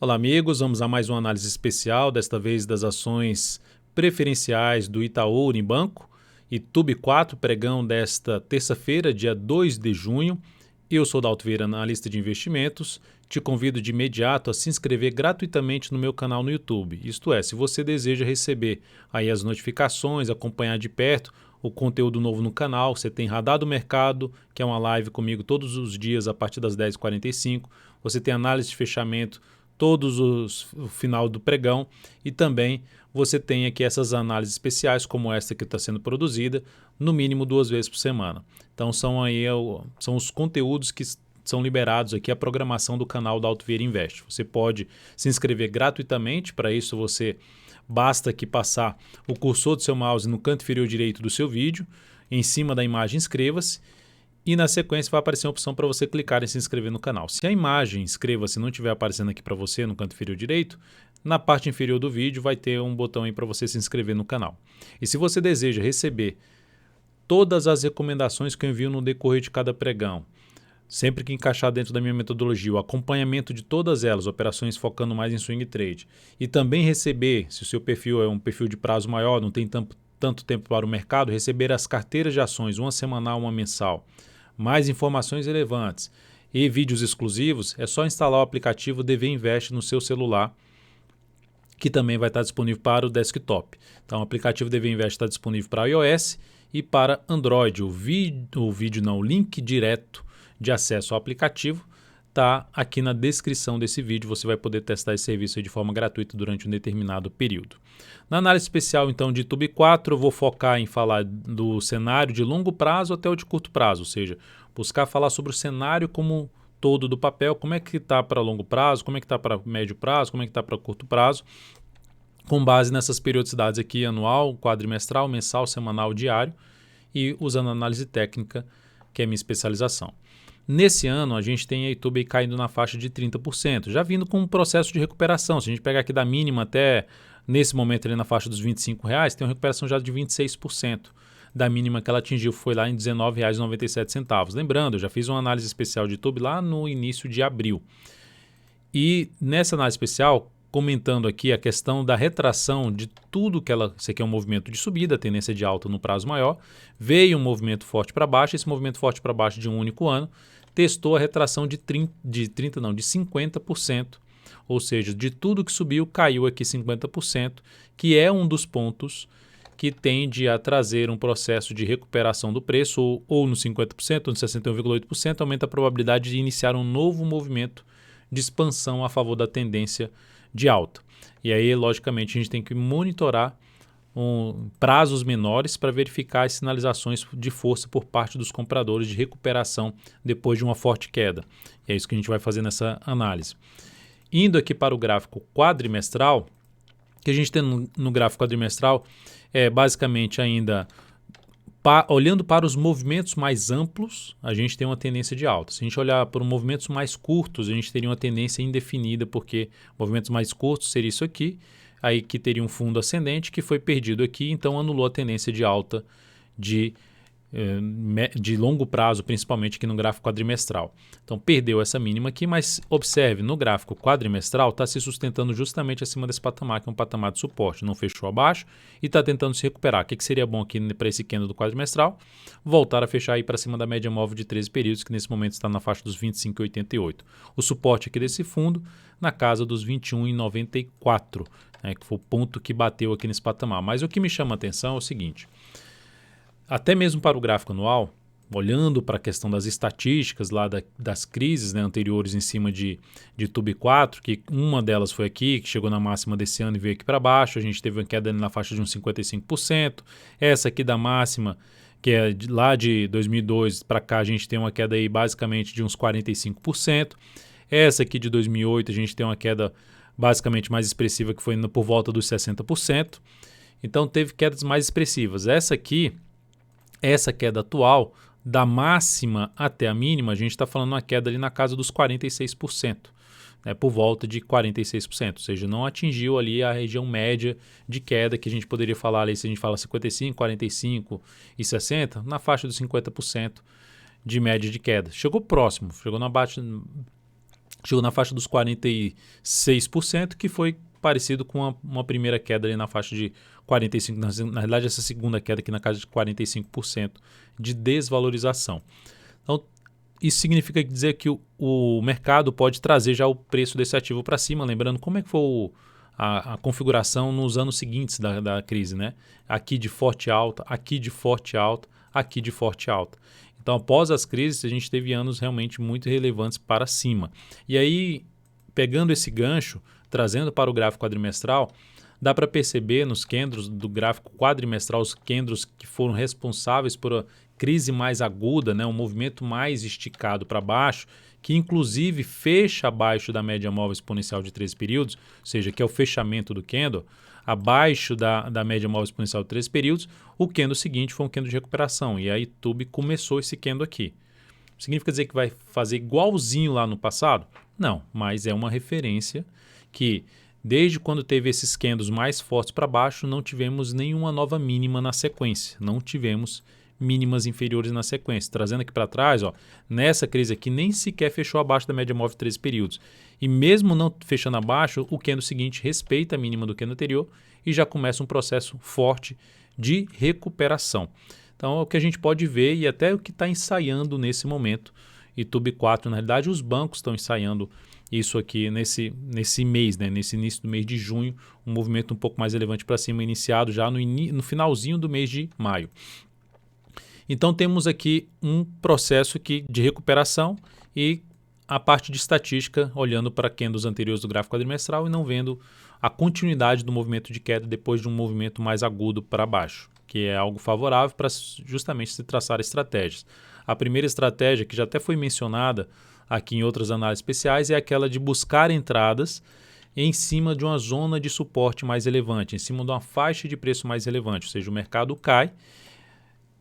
Olá, amigos. Vamos a mais uma análise especial, desta vez das ações preferenciais do Itaú Unibanco e TUB4, pregão desta terça-feira, dia 2 de junho. Eu sou Dalto Vieira, analista de investimentos. Te convido de imediato a se inscrever gratuitamente no meu canal no YouTube. Isto é, se você deseja receber aí as notificações, acompanhar de perto o conteúdo novo no canal, você tem Radar do Mercado, que é uma live comigo todos os dias a partir das 10h45. Você tem análise de fechamento o final do pregão, e também você tem aqui essas análises especiais como esta que está sendo produzida, no mínimo 2 vezes por semana. Então são os conteúdos que são liberados aqui, a programação do canal Dalto Vieira Invest. Você pode se inscrever gratuitamente. Para isso você basta aqui passar o cursor do seu mouse no canto inferior direito do seu vídeo, em cima da imagem inscreva-se, e na sequência vai aparecer uma opção para você clicar em se inscrever no canal. Se a imagem inscreva-se não estiver aparecendo aqui para você no canto inferior direito, na parte inferior do vídeo vai ter um botão aí para você se inscrever no canal. E se você deseja receber todas as recomendações que eu envio no decorrer de cada pregão, sempre que encaixar dentro da minha metodologia, o acompanhamento de todas elas, operações focando mais em swing trade, e também receber, se o seu perfil é um perfil de prazo maior, não tem tanto tempo para o mercado, receber as carteiras de ações, uma semanal, uma mensal, mais informações relevantes e vídeos exclusivos, é só instalar o aplicativo DV Invest no seu celular, que também vai estar disponível para o desktop. Então o aplicativo DV Invest está disponível para iOS e para Android. O link direto de acesso ao aplicativo está aqui na descrição desse vídeo. Você vai poder testar esse serviço de forma gratuita durante um determinado período. Na análise especial então de TUB4, eu vou focar em falar do cenário de longo prazo até o de curto prazo, ou seja, buscar falar sobre o cenário como todo do papel, como é que está para longo prazo, como é que está para médio prazo, como é que está para curto prazo, com base nessas periodicidades aqui, anual, quadrimestral, mensal, semanal, diário, e usando análise técnica, que é a minha especialização. Nesse ano, a gente tem a YouTube caindo na faixa de 30%, já vindo com um processo de recuperação. Se a gente pegar aqui da mínima até nesse momento ali na faixa dos R$25, tem uma recuperação já de 26%. Da mínima que ela atingiu foi lá em R$19,97. Lembrando, eu já fiz uma análise especial de YouTube lá no início de abril. E nessa análise especial, comentando aqui a questão da retração de tudo que isso aqui é um movimento de subida, tendência de alta no prazo maior, veio um movimento forte para baixo, esse movimento forte para baixo de um único ano, testou a retração de 50%, ou seja, de tudo que subiu, caiu aqui 50%, que é um dos pontos que tende a trazer um processo de recuperação do preço, ou no 50%, ou no 61,8%, aumenta a probabilidade de iniciar um novo movimento de expansão a favor da tendência de alta. E aí, logicamente, a gente tem que monitorar prazos menores para verificar as sinalizações de força por parte dos compradores de recuperação depois de uma forte queda. E é isso que a gente vai fazer nessa análise. Indo aqui para o gráfico quadrimestral, que a gente tem no gráfico quadrimestral é basicamente ainda olhando para os movimentos mais amplos, a gente tem uma tendência de alta. Se a gente olhar para os movimentos mais curtos, a gente teria uma tendência indefinida, porque movimentos mais curtos seria isso aqui, aí que teria um fundo ascendente que foi perdido aqui, então anulou a tendência de alta de longo prazo, principalmente aqui no gráfico quadrimestral. Então perdeu essa mínima aqui, mas observe, no gráfico quadrimestral está se sustentando justamente acima desse patamar, que é um patamar de suporte, não fechou abaixo e está tentando se recuperar. O que seria bom aqui para esse candle do quadrimestral? Voltar a fechar aí para cima da média móvel de 13 períodos, que nesse momento está na faixa dos 25,88. O suporte aqui desse fundo na casa dos 21,94, que foi o ponto que bateu aqui nesse patamar. Mas o que me chama a atenção é o seguinte: até mesmo para o gráfico anual, olhando para a questão das estatísticas lá das crises anteriores em cima de TUB4, que uma delas foi aqui, que chegou na máxima desse ano e veio aqui para baixo, a gente teve uma queda na faixa de uns 55%, essa aqui da máxima, que é lá de 2002 para cá, a gente tem uma queda aí basicamente de uns 45%, essa aqui de 2008 a gente tem uma queda basicamente mais expressiva, que foi por volta dos 60%, então teve quedas mais expressivas. Essa queda atual, da máxima até a mínima, a gente está falando uma queda ali na casa dos 46%, por volta de 46%, ou seja, não atingiu ali a região média de queda que a gente poderia falar ali, se a gente fala 55, 45 e 60, na faixa dos 50% de média de queda. Chegou próximo, chegou chegou na faixa dos 46%, que foi parecido com uma primeira queda ali na faixa de 45%. Na realidade, essa segunda queda aqui na casa de 45% de desvalorização. Então, isso significa dizer que o mercado pode trazer já o preço desse ativo para cima, lembrando como é que foi a configuração nos anos seguintes da crise, né? Aqui de forte alta, aqui de forte alta, aqui de forte alta. Então, após as crises, a gente teve anos realmente muito relevantes para cima. E aí, pegando esse gancho, trazendo para o gráfico quadrimestral, dá para perceber nos candles do gráfico quadrimestral, os candles que foram responsáveis por a crise mais aguda, né, um movimento mais esticado para baixo, que inclusive fecha abaixo da média móvel exponencial de 13 períodos, ou seja, que é o fechamento do candle, abaixo da média móvel exponencial de 13 períodos, o candle seguinte foi um candle de recuperação, e a YouTube começou esse candle aqui. Significa dizer que vai fazer igualzinho lá no passado? Não, mas é uma referência que desde quando teve esses candles mais fortes para baixo, não tivemos nenhuma nova mínima na sequência, não tivemos mínimas inferiores na sequência. Trazendo aqui para trás, ó, nessa crise aqui nem sequer fechou abaixo da média móvel de 13 períodos. E mesmo não fechando abaixo, o candle seguinte respeita a mínima do candle anterior e já começa um processo forte de recuperação. Então é o que a gente pode ver e até o que está ensaiando nesse momento. E YouTube 4, na realidade, os bancos estão ensaiando isso aqui nesse mês, né? Nesse início do mês de junho, um movimento um pouco mais relevante para cima, iniciado já no finalzinho do mês de maio. Então temos aqui um processo aqui de recuperação e a parte de estatística olhando para candles anteriores do gráfico quadrimestral e não vendo a continuidade do movimento de queda depois de um movimento mais agudo para baixo, que é algo favorável para justamente se traçar estratégias. A primeira estratégia, que já até foi mencionada aqui em outras análises especiais, é aquela de buscar entradas em cima de uma zona de suporte mais relevante, em cima de uma faixa de preço mais relevante, ou seja, o mercado cai.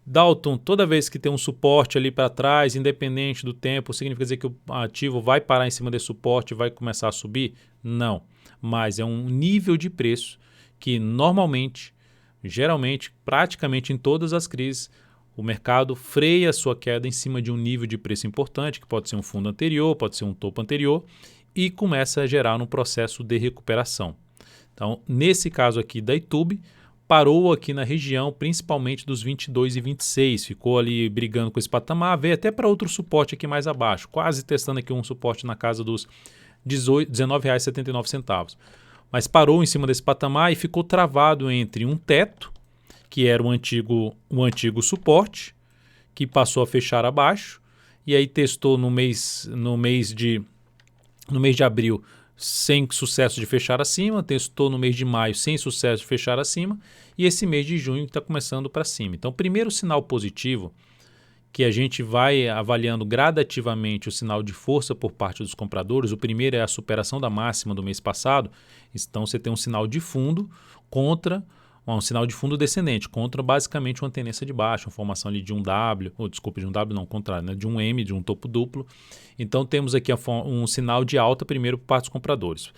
Dalton, toda vez que tem um suporte ali para trás, independente do tempo, significa dizer que o ativo vai parar em cima desse suporte e vai começar a subir? Não, mas é um nível de preço que normalmente, geralmente, praticamente em todas as crises, o mercado freia a sua queda em cima de um nível de preço importante, que pode ser um fundo anterior, pode ser um topo anterior, e começa a gerar um processo de recuperação. Então, nesse caso aqui da YouTube, parou aqui na região, principalmente dos 22 e 26, ficou ali brigando com esse patamar, veio até para outro suporte aqui mais abaixo, quase testando aqui um suporte na casa dos R$ 19,79. Mas parou em cima desse patamar e ficou travado entre um teto, que era o antigo suporte, que passou a fechar abaixo, e aí testou no mês de abril sem sucesso de fechar acima, testou no mês de maio sem sucesso de fechar acima, e esse mês de junho está começando para cima. Então, o primeiro sinal positivo, que a gente vai avaliando gradativamente o sinal de força por parte dos compradores, o primeiro é a superação da máxima do mês passado, então você tem um sinal de fundo contra um sinal de fundo descendente, contra basicamente uma tendência de baixa, uma formação ali de um W, de um W não, ao contrário, né, de um M, de um topo duplo. Então temos aqui um sinal de alta primeiro por parte dos compradores.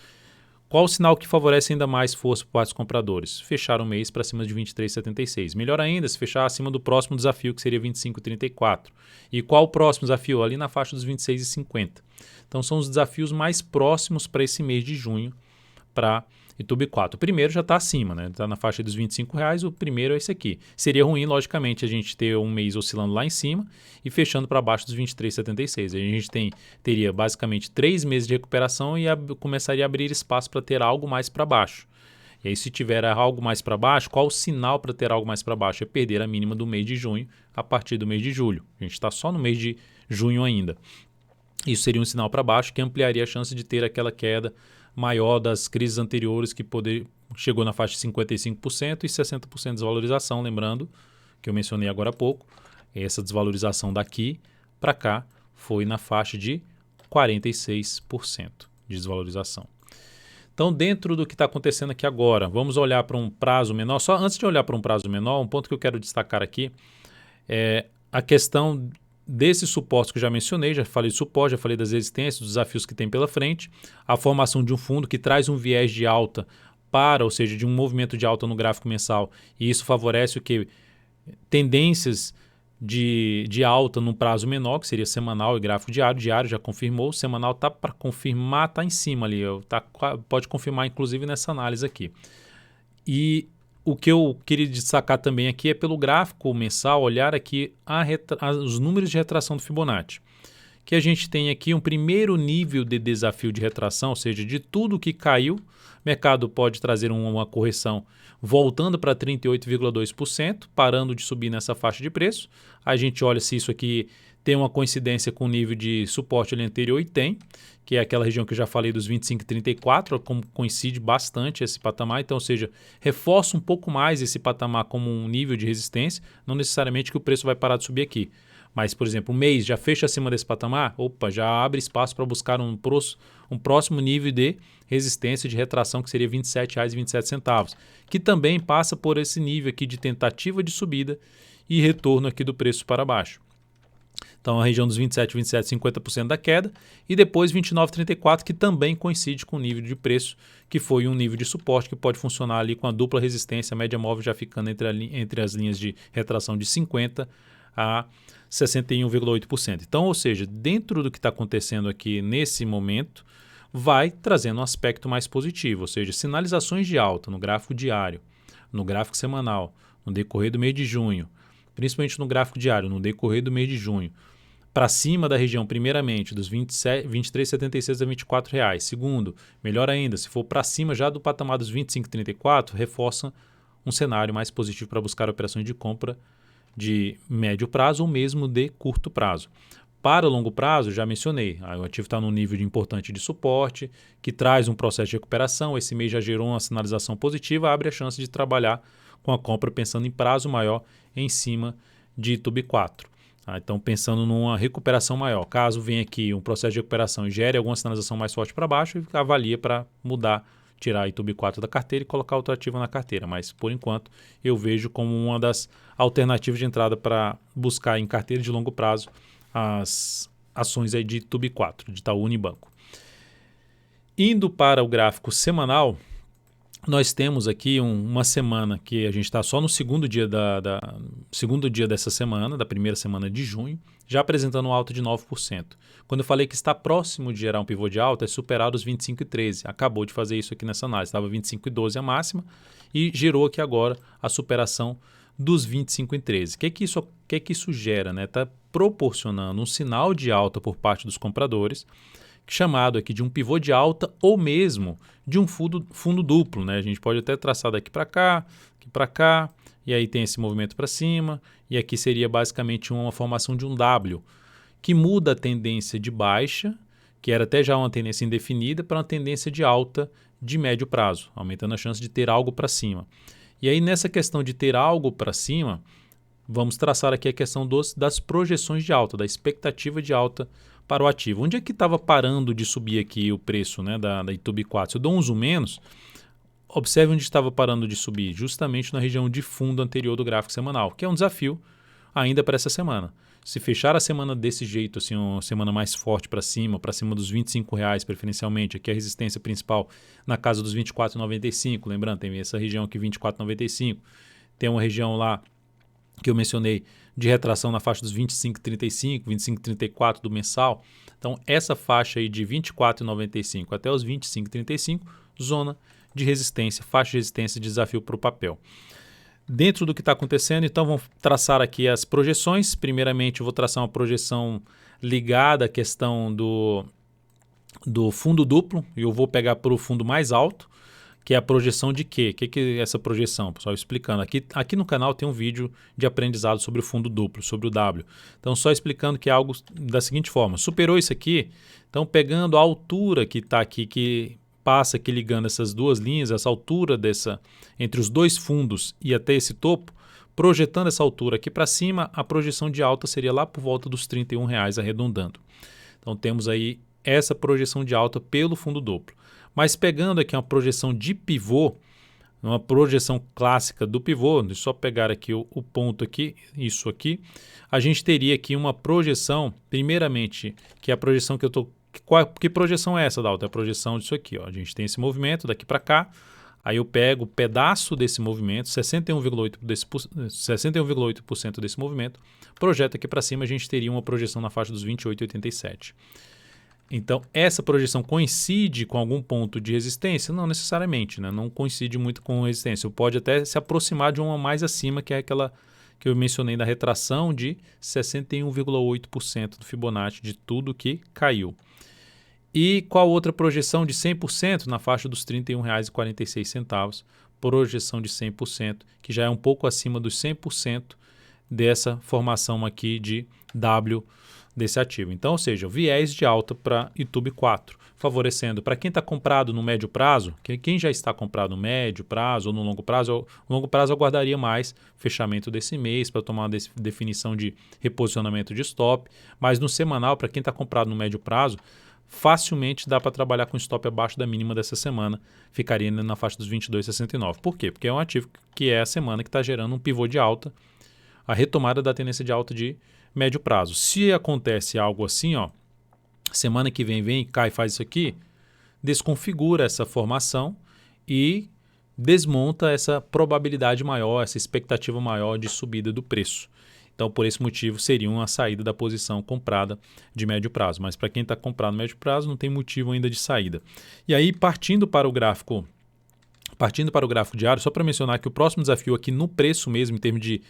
Qual o sinal que favorece ainda mais força por parte dos compradores? Fechar o mês para cima de 23,76. Melhor ainda se fechar acima do próximo desafio, que seria 25,34. E qual o próximo desafio? Ali na faixa dos 26,50. Então são os desafios mais próximos para esse mês de junho para YouTube 4. O primeiro já está acima, né? Está na faixa dos R$25, o primeiro é esse aqui. Seria ruim, logicamente, a gente ter um mês oscilando lá em cima e fechando para baixo dos 23,76. A gente teria basicamente 3 meses de recuperação e começaria a abrir espaço para ter algo mais para baixo. E aí, se tiver algo mais para baixo, qual o sinal para ter algo mais para baixo? É perder a mínima do mês de junho a partir do mês de julho. A gente está só no mês de junho ainda. Isso seria um sinal para baixo que ampliaria a chance de ter aquela queda maior das crises anteriores que chegou na faixa de 55% e 60% de desvalorização, lembrando que eu mencionei agora há pouco, essa desvalorização daqui para cá foi na faixa de 46% de desvalorização. Então, dentro do que está acontecendo aqui agora, vamos olhar para um prazo menor. Só antes de olhar para um prazo menor, um ponto que eu quero destacar aqui é a questão desses suportes que eu já mencionei, já falei de suporte, já falei das resistências, dos desafios que tem pela frente, a formação de um fundo que traz um viés de alta ou seja, de um movimento de alta no gráfico mensal, e isso favorece o que? Tendências de alta num prazo menor, que seria semanal e gráfico diário. Diário já confirmou, semanal está para confirmar, está em cima ali, pode confirmar inclusive nessa análise aqui. E o que eu queria destacar também aqui é pelo gráfico mensal, olhar aqui os números de retração do Fibonacci. Que a gente tem aqui um primeiro nível de desafio de retração, ou seja, de tudo que caiu, o mercado pode trazer uma correção voltando para 38,2%, parando de subir nessa faixa de preço. A gente olha se isso aqui tem uma coincidência com o nível de suporte ali anterior, e tem, que é aquela região que eu já falei dos 25,34, como coincide bastante esse patamar. Então, ou seja, reforça um pouco mais esse patamar como um nível de resistência, não necessariamente que o preço vai parar de subir aqui. Mas, por exemplo, um mês já fecha acima desse patamar, já abre espaço para buscar um próximo nível de resistência de retração, que seria R$ 27,27, que também passa por esse nível aqui de tentativa de subida e retorno aqui do preço para baixo. Então, a região dos 27, 50% da queda, e depois 29,34, que também coincide com o nível de preço, que foi um nível de suporte que pode funcionar ali com a dupla resistência, a média móvel já ficando entre as linhas de retração de 50 a 61,8%. Então, ou seja, dentro do que está acontecendo aqui nesse momento, vai trazendo um aspecto mais positivo, ou seja, sinalizações de alta no gráfico diário, no gráfico semanal, no decorrer do mês de junho, principalmente no gráfico diário, no decorrer do mês de junho, para cima da região, primeiramente, dos 23,76 a R$ 24. Segundo, melhor ainda, se for para cima já do patamar dos 25,34, reforça um cenário mais positivo para buscar operações de compra de médio prazo ou mesmo de curto prazo. Para longo prazo, já mencionei, o ativo está num nível importante de suporte, que traz um processo de recuperação. Esse mês já gerou uma sinalização positiva, abre a chance de trabalhar com a compra pensando em prazo maior em cima de TUB4. Então, pensando numa recuperação maior. Caso venha aqui um processo de recuperação e gere alguma sinalização mais forte para baixo, avalia para mudar, tirar a TUB4 da carteira e colocar outro ativo na carteira. Mas, por enquanto, eu vejo como uma das alternativas de entrada para buscar em carteira de longo prazo as ações aí de TUB4, de Itaú Unibanco. Indo para o gráfico semanal, nós temos aqui uma semana que a gente está só no segundo dia segundo dia dessa semana, da primeira semana de junho, já apresentando um alta de 9%. Quando eu falei que está próximo de gerar um pivô de alta, é superar os 25,13. Acabou de fazer isso aqui nessa análise. Estava 25,12 a máxima e gerou aqui agora a superação dos 25,13. O que isso gera? Está proporcionando um sinal de alta por parte dos compradores, chamado aqui de um pivô de alta ou mesmo de um fundo duplo. A gente pode até traçar daqui para cá, e aí tem esse movimento para cima, e aqui seria basicamente uma formação de um W, que muda a tendência de baixa, que era até já uma tendência indefinida, para uma tendência de alta de médio prazo, aumentando a chance de ter algo para cima. E aí nessa questão de ter algo para cima, vamos traçar aqui a questão das projeções de alta, da expectativa de alta para o ativo. Onde é que estava parando de subir aqui o preço da TUB4? Se eu dou um zoom menos, observe onde estava parando de subir, justamente na região de fundo anterior do gráfico semanal, que é um desafio ainda para essa semana. Se fechar a semana desse jeito, assim, uma semana mais forte para cima dos R$ 25,00 preferencialmente, aqui a resistência principal na casa dos R$ 24,95, lembrando, tem essa região aqui R$ 24,95, tem uma região lá que eu mencionei de retração na faixa dos 25,35, 25,34 do mensal. Então, essa faixa aí de 24,95 até os 25,35, zona de resistência, faixa de resistência de desafio para o papel. Dentro do que está acontecendo, então, vamos traçar aqui as projeções. Primeiramente, eu vou traçar uma projeção ligada à questão do fundo duplo, e eu vou pegar para o fundo mais alto, que é a projeção de quê? O que é essa projeção? Pessoal, explicando. Aqui no canal tem um vídeo de aprendizado sobre o fundo duplo, sobre o W. Então, só explicando que é algo da seguinte forma. Superou isso aqui, então pegando a altura que está aqui, que passa aqui ligando essas duas linhas, essa altura entre os dois fundos e até esse topo, projetando essa altura aqui para cima, a projeção de alta seria lá por volta dos R$ 31,00 arredondando. Então, temos aí essa projeção de alta pelo fundo duplo. Mas pegando aqui uma projeção de pivô, uma projeção clássica do pivô, deixa eu só pegar aqui o ponto aqui, isso aqui, a gente teria aqui uma projeção, primeiramente, que é a projeção que eu estou... Que projeção é essa, Dalton? É a projeção disso aqui. A gente tem esse movimento daqui para cá, Aí eu pego o pedaço desse movimento, 61,8% desse movimento, projeto aqui para cima, a gente teria uma projeção na faixa dos 28,87. Então, essa projeção coincide com algum ponto de resistência? Não necessariamente, né? Não coincide muito com resistência. Pode até se aproximar de uma mais acima, que é aquela que eu mencionei da retração de 61,8% do Fibonacci de tudo que caiu. E qual outra projeção de 100% na faixa dos R$ 31,46, projeção de 100%, que já é um pouco acima dos 100% dessa formação aqui de W desse ativo. Então, ou seja, viés de alta para YouTube 4, favorecendo para quem está comprado no médio prazo, quem já está comprado no médio prazo ou no longo prazo, no longo prazo eu guardaria mais fechamento desse mês para tomar uma definição de reposicionamento de stop, mas no semanal, para quem está comprado no médio prazo, facilmente dá para trabalhar com stop abaixo da mínima dessa semana, ficaria na faixa dos 22,69. Por quê? Porque é um ativo que é a semana que está gerando um pivô de alta, a retomada da tendência de alta de médio prazo. Se acontece algo assim, ó, semana que vem, cai e faz isso aqui, desconfigura essa formação e desmonta essa probabilidade maior, essa expectativa maior de subida do preço. Então, por esse motivo, seria uma saída da posição comprada de médio prazo. Mas para quem está comprado no médio prazo, não tem motivo ainda de saída. E aí, partindo para o gráfico diário, só para mencionar que o próximo desafio aqui no preço mesmo, em termos de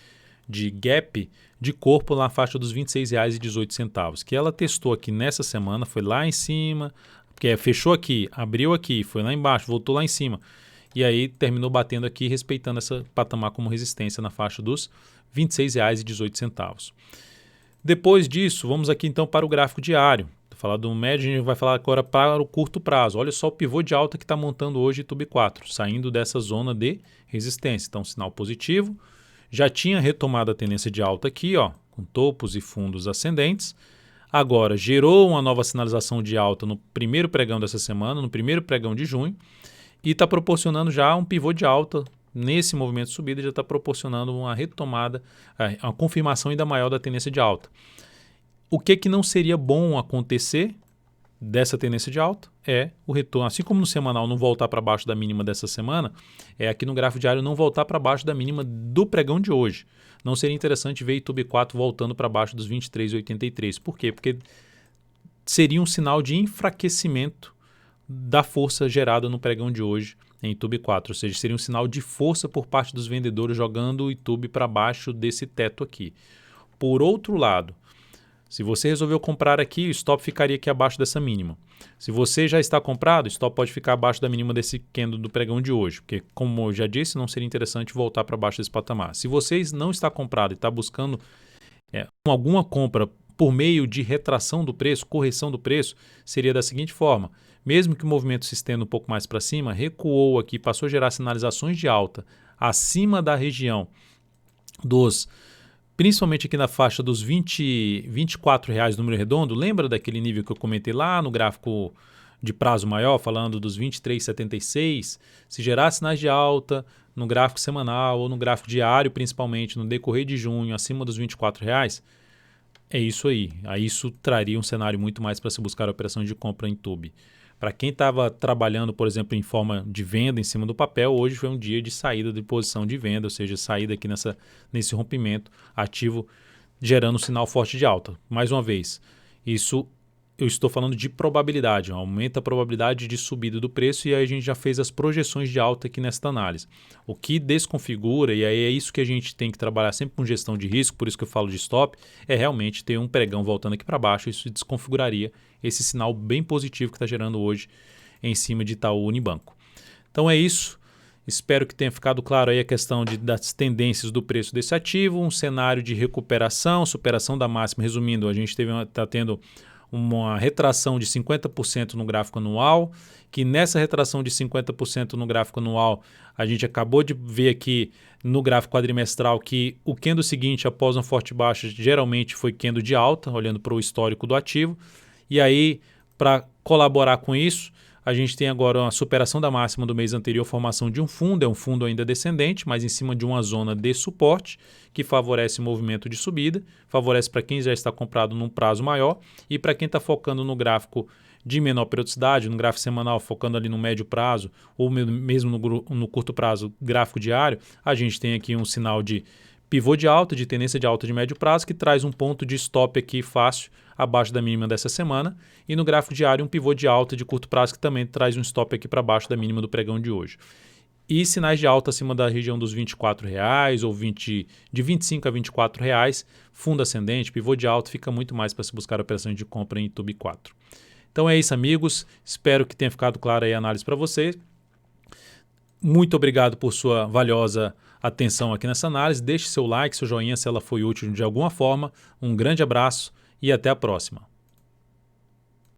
gap de corpo na faixa dos R$ 26,18, que ela testou aqui nessa semana, foi lá em cima, porque fechou aqui, abriu aqui, foi lá embaixo, voltou lá em cima. E aí terminou batendo aqui, respeitando essa patamar como resistência na faixa dos R$ 26,18. Depois disso, vamos aqui então para o gráfico diário. Falar do médio, a gente vai falar agora para o curto prazo. Olha só o pivô de alta que está montando hoje YouTube 4, saindo dessa zona de resistência. Então, sinal positivo. Já tinha retomado a tendência de alta aqui, ó, com topos e fundos ascendentes. Agora, gerou uma nova sinalização de alta no primeiro pregão dessa semana, no primeiro pregão de junho, e está proporcionando já um pivô de alta. Nesse movimento de subida já está proporcionando uma retomada, uma confirmação ainda maior da tendência de alta. O que não seria bom acontecer dessa tendência de alta é o retorno, assim como no semanal não voltar para baixo da mínima dessa semana, é aqui no gráfico diário não voltar para baixo da mínima do pregão de hoje. Não seria interessante ver YouTube 4 voltando para baixo dos 23,83. Por quê? Porque seria um sinal de enfraquecimento da força gerada no pregão de hoje em YouTube 4, ou seja, seria um sinal de força por parte dos vendedores jogando o YouTube para baixo desse teto aqui. Por outro lado, se você resolveu comprar aqui, o stop ficaria aqui abaixo dessa mínima. Se você já está comprado, o stop pode ficar abaixo da mínima desse candle do pregão de hoje, porque, como eu já disse, não seria interessante voltar para baixo desse patamar. Se você não está comprado e está buscando alguma compra por meio de retração do preço, correção do preço, seria da seguinte forma: mesmo que o movimento se estenda um pouco mais para cima, recuou aqui, passou a gerar sinalizações de alta acima da região principalmente aqui na faixa dos R$ 24 número redondo. Lembra daquele nível que eu comentei lá no gráfico de prazo maior, falando dos 23,76? Se gerar sinais de alta no gráfico semanal ou no gráfico diário, principalmente no decorrer de junho, acima dos R$ 24, é isso aí. Aí isso traria um cenário muito mais para se buscar operações de compra em YouTube. Para quem estava trabalhando, por exemplo, em forma de venda em cima do papel, hoje foi um dia de saída de posição de venda, ou seja, saída aqui nesse rompimento ativo, gerando um sinal forte de alta. Mais uma vez, isso eu estou falando de probabilidade, aumenta a probabilidade de subida do preço, e aí a gente já fez as projeções de alta aqui nesta análise. O que desconfigura, e aí é isso que a gente tem que trabalhar sempre com gestão de risco, por isso que eu falo de stop, é realmente ter um pregão voltando aqui para baixo. Isso desconfiguraria esse sinal bem positivo que está gerando hoje em cima de Itaú Unibanco. Então é isso. Espero que tenha ficado claro aí a questão das tendências do preço desse ativo, um cenário de recuperação, superação da máxima. Resumindo, a gente está tendo uma retração de 50% no gráfico anual, que nessa retração de 50% no gráfico anual, a gente acabou de ver aqui no gráfico quadrimestral que o candle seguinte, após uma forte baixa, geralmente foi candle de alta, olhando para o histórico do ativo. E aí, para colaborar com isso, a gente tem agora uma superação da máxima do mês anterior, formação de um fundo, é um fundo ainda descendente, mas em cima de uma zona de suporte, que favorece o movimento de subida, favorece para quem já está comprado num prazo maior, e para quem está focando no gráfico de menor periodicidade, no gráfico semanal focando ali no médio prazo ou mesmo no curto prazo, gráfico diário, a gente tem aqui um sinal de pivô de alta, de tendência de alta de médio prazo, que traz um ponto de stop aqui fácil abaixo da mínima dessa semana, e no gráfico diário um pivô de alta de curto prazo que também traz um stop aqui para baixo da mínima do pregão de hoje. E sinais de alta acima da região dos R$ 24,00 ou de R$ 25 a R$ 24,00, fundo ascendente, pivô de alta, fica muito mais para se buscar operações de compra em TUB 4. Então é isso, amigos. Espero que tenha ficado clara aí a análise para vocês. Muito obrigado por sua valiosa atenção aqui nessa análise. Deixe seu like, seu joinha se ela foi útil de alguma forma. Um grande abraço e até a próxima.